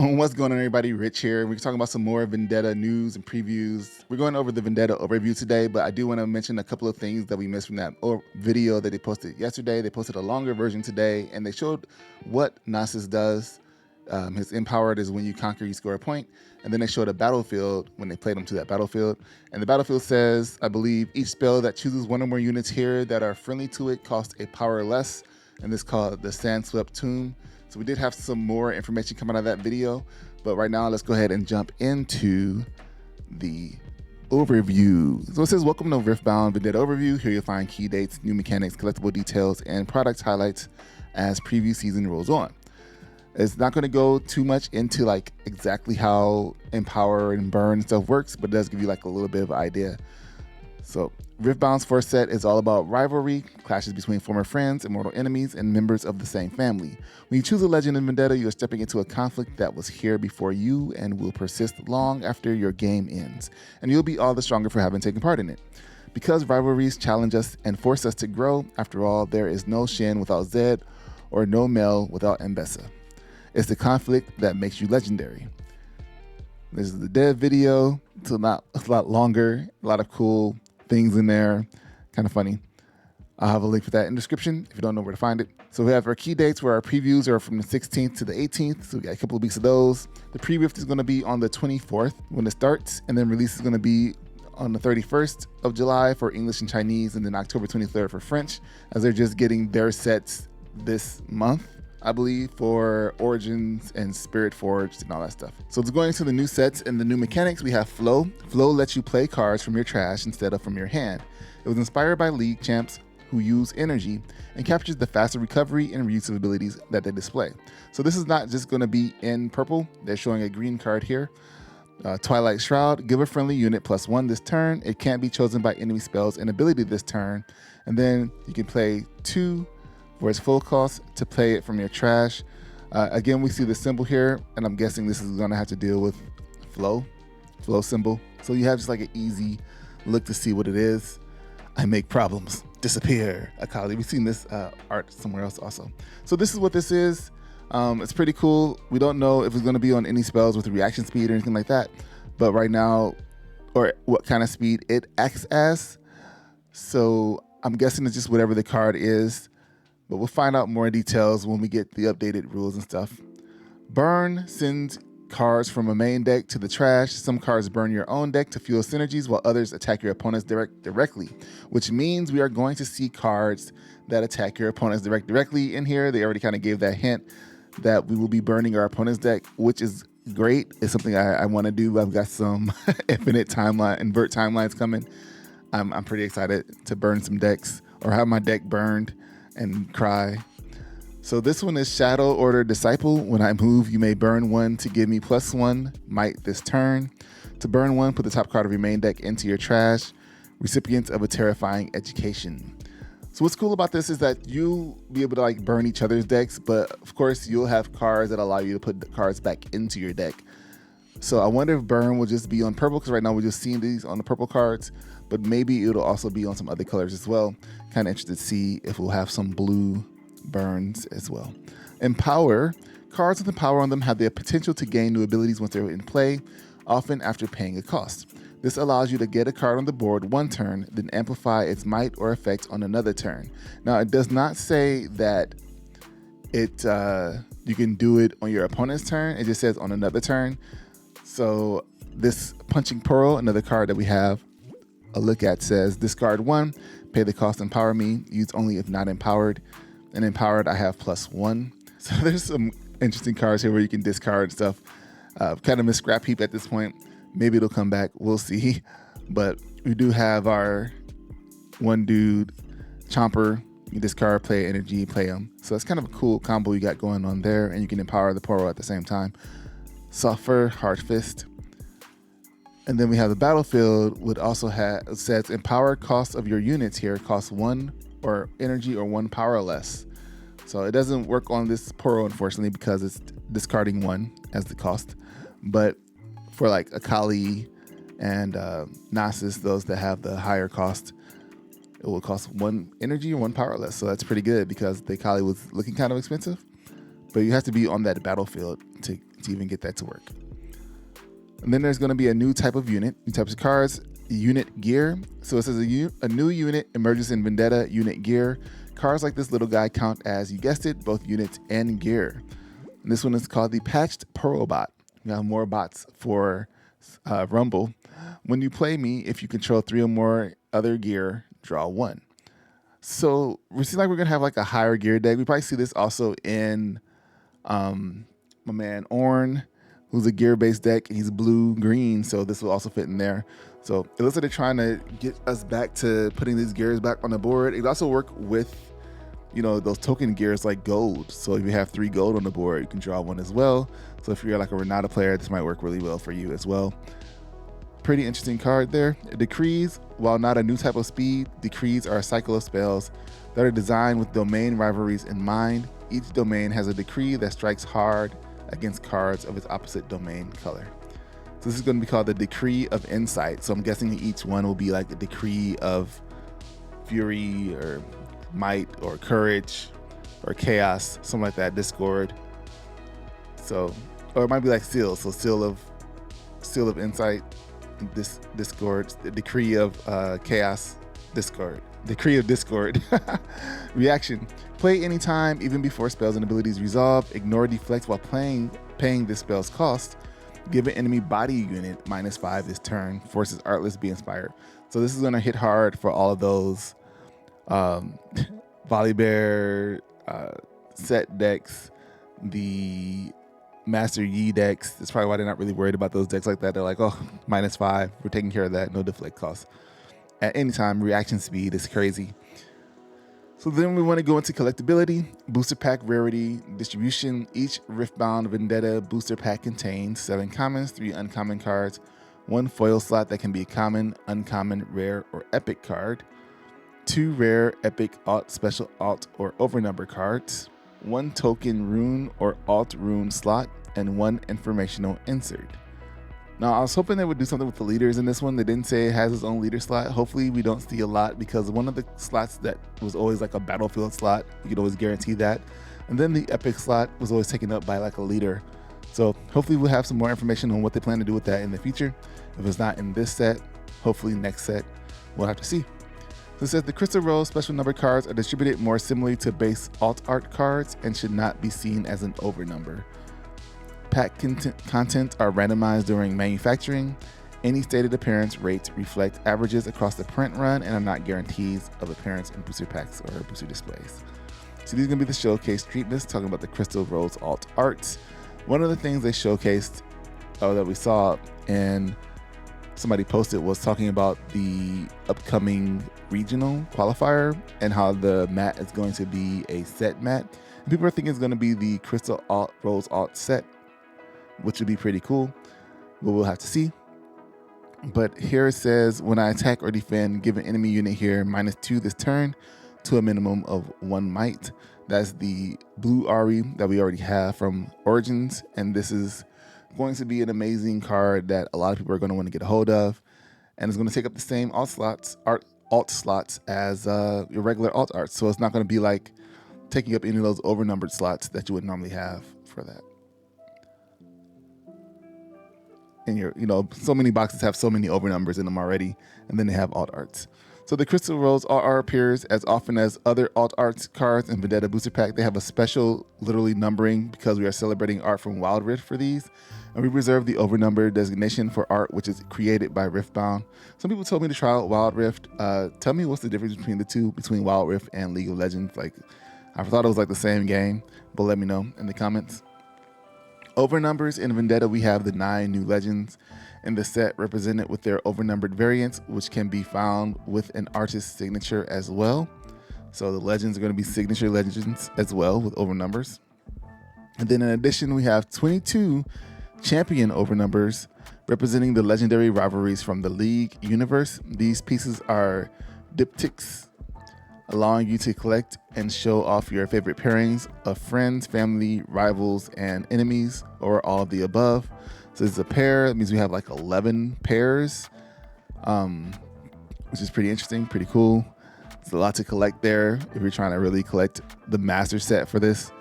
What's going on, everybody? Rich here. We're talking about some more Vendetta news and previews. We're going over the Vendetta overview today, but I do want to mention a couple of things that we missed from that video that they posted yesterday. They posted a longer version today, and they showed what Nasus does. His empowered is when you conquer, you score a point. And then they showed a battlefield when they played him to that battlefield. And the battlefield says, I believe, each spell that chooses one or more units here that are friendly to it costs a power less. And this is called the Sandswept Tomb. So we did have some more information come out of that video, but right now let's go ahead and jump into the overview. So it says, welcome to Riftbound Vendetta Overview. Here you'll find key dates, new mechanics, collectible details, and product highlights as preview season rolls on. It's not going to go too much into like exactly how Empower and Burn and stuff works, but it does give you like a little bit of an idea. So Riftbound's first set is all about rivalry, clashes between former friends, immortal enemies, and members of the same family. When you choose a legend in Vendetta, you are stepping into a conflict that was here before you and will persist long after your game ends, and you'll be all the stronger for having taken part in it. Because rivalries challenge us and force us to grow, after all, there is no Shin without Zed, or no Mel without Mbessa. It's the conflict that makes you legendary. This is the dev video. It's a lot longer, a lot of cool things in there, kind of funny. I'll have a link for that in the description if you don't know where to find it. So we have our key dates where our previews are from the 16th to the 18th. So we got a couple of weeks of those. The pre-rift is going to be on the 24th when it starts, and then release is going to be on the 31st of July for English and Chinese, and then October 23rd for French, as they're just getting their sets this month, I believe, for Origins and Spirit Forged and all that stuff. So it's going into the new sets and the new mechanics. We have Flow. Flow lets you play cards from your trash instead of from your hand. It was inspired by League champs who use energy and captures the faster recovery and reuse of abilities that they display. So this is not just going to be in purple. They're showing a green card here. Twilight Shroud, give a friendly unit +1 this turn. It can't be chosen by enemy spells and ability this turn. And then you can play 2 for its full cost to play it from your trash. Again, we see the symbol here, and I'm guessing this is gonna have to deal with flow symbol. So you have just like an easy look to see what it is. I make problems disappear. Akali, we've seen this art somewhere else also. So this is what this is. It's pretty cool. We don't know if it's gonna be on any spells with reaction speed or anything like that, but right now, or what kind of speed it acts as. So I'm guessing it's just whatever the card is, but we'll find out more details when we get the updated rules and stuff. Burn sends cards from a main deck to the trash. Some cards burn your own deck to fuel synergies, while others attack your opponents directly, which means we are going to see cards that attack your opponents directly in here. They already kind of gave that hint that we will be burning our opponent's deck, which is great. It's something I want to do. I've got some invert timelines coming. I'm pretty excited to burn some decks or have my deck burned and cry. So this one is Shadow Order Disciple. When I move, you may burn 1 to give me +1 might this turn. To burn 1, put the top card of your main deck into your trash. Recipients of a terrifying education. So what's cool about this is that you'll be able to like burn each other's decks, but of course you'll have cards that allow you to put the cards back into your deck. So I wonder if burn will just be on purple, because right now we're just seeing these on the purple cards, but maybe it'll also be on some other colors as well. Kind of interested to see if we'll have some blue burns as well. Empower. Cards with Empower on them have the potential to gain new abilities once they're in play, often after paying a cost. This allows you to get a card on the board one turn, then amplify its might or effect on another turn. Now, it does not say that you can do it on your opponent's turn. It just says on another turn. So this Punching Pearl, another card that we have a look at, says discard 1, pay the cost, empower me, use only if not empowered. And empowered, I have +1. So there's some interesting cards here where you can discard stuff. Kind of a scrap heap at this point. Maybe it'll come back, we'll see. But we do have our one dude, Chomper. You discard, play energy, play him. So that's kind of a cool combo you got going on there, and you can empower the Poro at the same time. Suffer, Hard Fist. And then we have the battlefield, which also says empower cost of your units here costs 1 or energy or 1 power less. So it doesn't work on this Poro, unfortunately, because it's discarding 1 as the cost. But for like Akali and Nasus, those that have the higher cost, it will cost 1 energy or 1 power less. So that's pretty good, because the Akali was looking kind of expensive. But you have to be on that battlefield to to even get that to work. And then there's going to be a new type of unit, new types of cards, unit gear. So it says a new unit emerges in Vendetta unit gear. Cards like this little guy count as, you guessed it, both units and gear. And this one is called the Patched Pearl Bot. We have more bots for Rumble. When you play me, if you control 3 or more other gear, draw 1. So we seem like we're going to have like a higher gear deck. We probably see this also in my man Orn, who's a gear-based deck, and he's blue-green, so this will also fit in there. So it looks like they're trying to get us back to putting these gears back on the board. It could also work with, you know, those token gears like gold. So if you have 3 gold on the board, you can draw 1 as well. So if you're like a Renata player, this might work really well for you as well. Pretty interesting card there. Decrees, while not a new type of speed, decrees are a cycle of spells that are designed with domain rivalries in mind. Each domain has a decree that strikes hard against cards of its opposite domain color. So this is going to be called the Decree of Insight. So I'm guessing each one will be like a decree of fury or might or courage or chaos, something like that, discord. So, or it might be like seal. So seal of insight, discord, the decree of chaos, discord. Decree of Discord. Reaction. Play anytime, even before spells and abilities resolve. Ignore deflects while paying this spell's cost. Give an enemy body unit -5 this turn. Forces Artless be inspired. So this is going to hit hard for all of those Volibear set decks, the Master Yi decks. That's probably why they're not really worried about those decks like that. They're like, oh, -5. We're taking care of that. No deflect cost. At any time, reaction speed is crazy. So then we want to go into collectability, booster pack rarity, distribution. Each Riftbound Vendetta booster pack contains 7 commons, 3 uncommon cards, 1 foil slot that can be a common, uncommon, rare, or epic card, 2 rare, epic, alt, special, alt, or overnumber cards, 1 token rune or alt rune slot, and 1 informational insert. Now, I was hoping they would do something with the leaders in this one. They didn't say it has its own leader slot. Hopefully we don't see a lot, because one of the slots that was always like a battlefield slot, you could always guarantee that. And then the epic slot was always taken up by like a leader. So hopefully we'll have some more information on what they plan to do with that in the future. If it's not in this set, hopefully next set, we'll have to see. So it says the Crystal Rose special number cards are distributed more similarly to base alt art cards and should not be seen as an overnumber. Pack content are randomized during manufacturing. Any stated appearance rates reflect averages across the print run and are not guarantees of appearance in booster packs or booster displays. So these are going to be the showcase treatments, talking about the Crystal Rose alt arts. One of the things they showcased, that we saw and somebody posted, was talking about the upcoming regional qualifier and how the mat is going to be a set mat. And people are thinking it's going to be the Crystal Rose alt set, which would be pretty cool, but we'll have to see. But here it says, when I attack or defend, give an enemy unit here -2 this turn to a minimum of 1 might. That's the blue Ari that we already have from Origins, and this is going to be an amazing card that a lot of people are going to want to get a hold of, and it's going to take up the same alt slots as your regular alt art. So it's not going to be like taking up any of those overnumbered slots that you would normally have for that. And so many boxes have so many overnumbers in them already, and then they have alt arts. So the Crystal Rose alt art appears as often as other alt arts cards in Vendetta Booster Pack. They have a special literally numbering because we are celebrating art from Wild Rift for these, and we reserve the overnumber designation for art which is created by Riftbound. Some people told me to try out Wild Rift. Tell me what's the difference between the two, between Wild Rift and League of Legends. Like, I thought it was like the same game, but let me know in the comments. Overnumbers in Vendetta, we have the 9 new legends in the set represented with their overnumbered variants, which can be found with an artist's signature as well. So the legends are going to be signature legends as well with overnumbers. And then in addition, we have 22 champion overnumbers representing the legendary rivalries from the League universe. These pieces are diptychs, allowing you to collect and show off your favorite pairings of friends, family, rivals, and enemies, or all of the above. So it's a pair. That means we have like 11 pairs, which is pretty interesting, pretty cool. It's a lot to collect there. If you're trying to really collect the master set for this,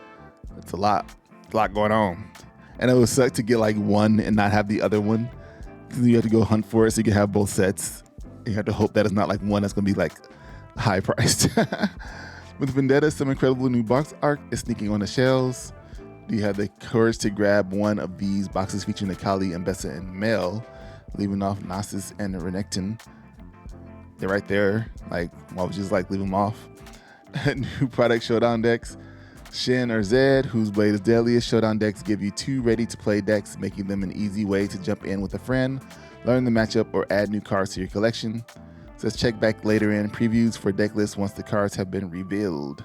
it's a lot going on. And it would suck to get like one and not have the other one. Because you have to go hunt for it so you can have both sets. You have to hope that it's not like one that's going to be like high priced. With Vendetta, some incredible new box art is sneaking on the shelves. Do you have the courage to grab one of these boxes featuring Akali, Mbessa, and Mel, leaving off Nasus and Renekton? They're right there. Like, why would you just like leave them off? New product showdown decks. Shin or Zed, whose blade is deadliest. Showdown decks give you 2 ready-to-play decks, making them an easy way to jump in with a friend, learn the matchup, or add new cards to your collection. Says check back later in previews for deck lists once the cards have been revealed.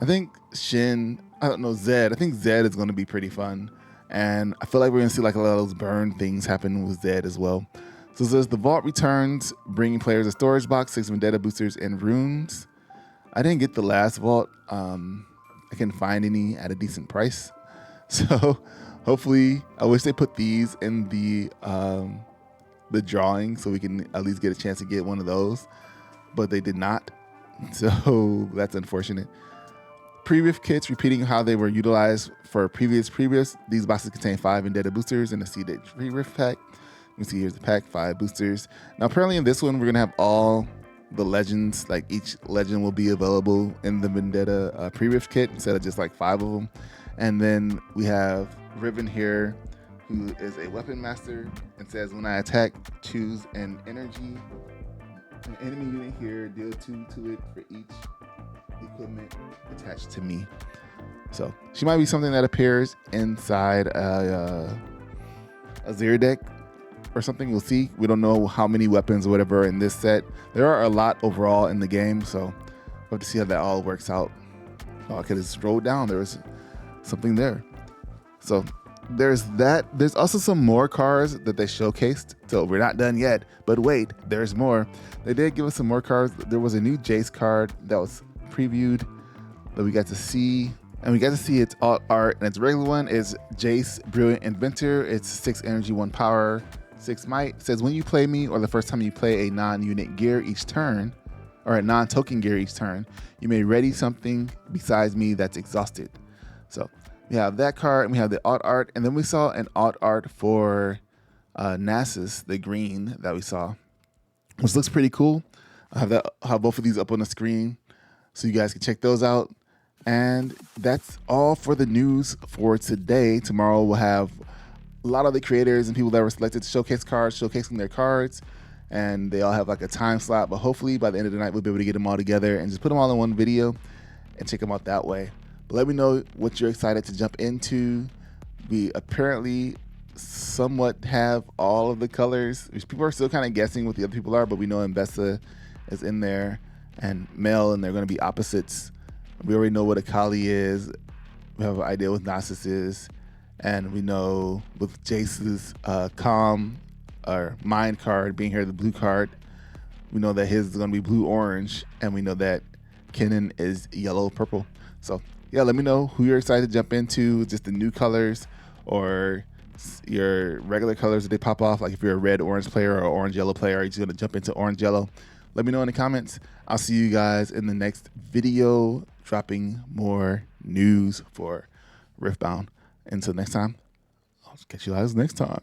I think Shin, I don't know, Zed. I think Zed is going to be pretty fun. And I feel like we're going to see like a lot of those burn things happen with Zed as well. So it says the Vault returns, bringing players a storage box, 6 Vendetta boosters, and runes. I didn't get the last Vault. I couldn't find any at a decent price. So hopefully, I wish they put these in the drawing so we can at least get a chance to get one of those. But they did not. So that's unfortunate. Previous kits repeating how they were utilized for previous. These boxes contain 5 Vendetta boosters and a seeded pre-riff pack. You can see here's the pack, 5 boosters. Now apparently in this one we're gonna have all the legends, like each legend will be available in the Vendetta pre-riff kit instead of just like 5 of them. And then we have Riven here, who is a weapon master, and says when I attack, choose an enemy unit here, deal 2 to it for each equipment attached to me. So she might be something that appears inside a Zero deck or something. We'll see. We don't know how many weapons or whatever in this set. There are a lot overall in the game, so we'll have to see how that all works out. Oh, I could have scrolled down. There was something there. So there's that. There's also some more cards that they showcased. So we're not done yet, but wait, there's more. They did give us some more cards. There was a new Jace card that was previewed that we got to see. And we got to see its art, and its regular one is Jace, Brilliant Inventor. It's 6 energy, 1 power, 6 might. It says when you play me or the first time you play a non-unit gear each turn, or a non-token gear each turn, you may ready something besides me that's exhausted. So we have that card, and we have the art, and then we saw an art for Nasus, the green that we saw, which looks pretty cool. I have both of these up on the screen so you guys can check those out. And that's all for the news for today. Tomorrow we'll have a lot of the creators and people that were selected to showcase cards, showcasing their cards, and they all have like a time slot. But hopefully by the end of the night, we'll be able to get them all together and just put them all in one video and check them out that way. But let me know what you're excited to jump into. We apparently somewhat have all of the colors. People are still kind of guessing what the other people are, but we know Mbessa is in there and Mel, and they're going to be opposites. We already know what Akali is. We have an idea what Nasus is. And we know with Jace's Calm or Mind card being here, the blue card, we know that his is going to be blue-orange. And we know that Kennen is yellow-purple. So, yeah, let me know who you're excited to jump into, just the new colors or your regular colors that they pop off. Like if you're a red-orange player or orange-yellow player, are you just going to jump into orange-yellow? Let me know in the comments. I'll see you guys in the next video, dropping more news for Riftbound. Until next time, I'll catch you guys next time.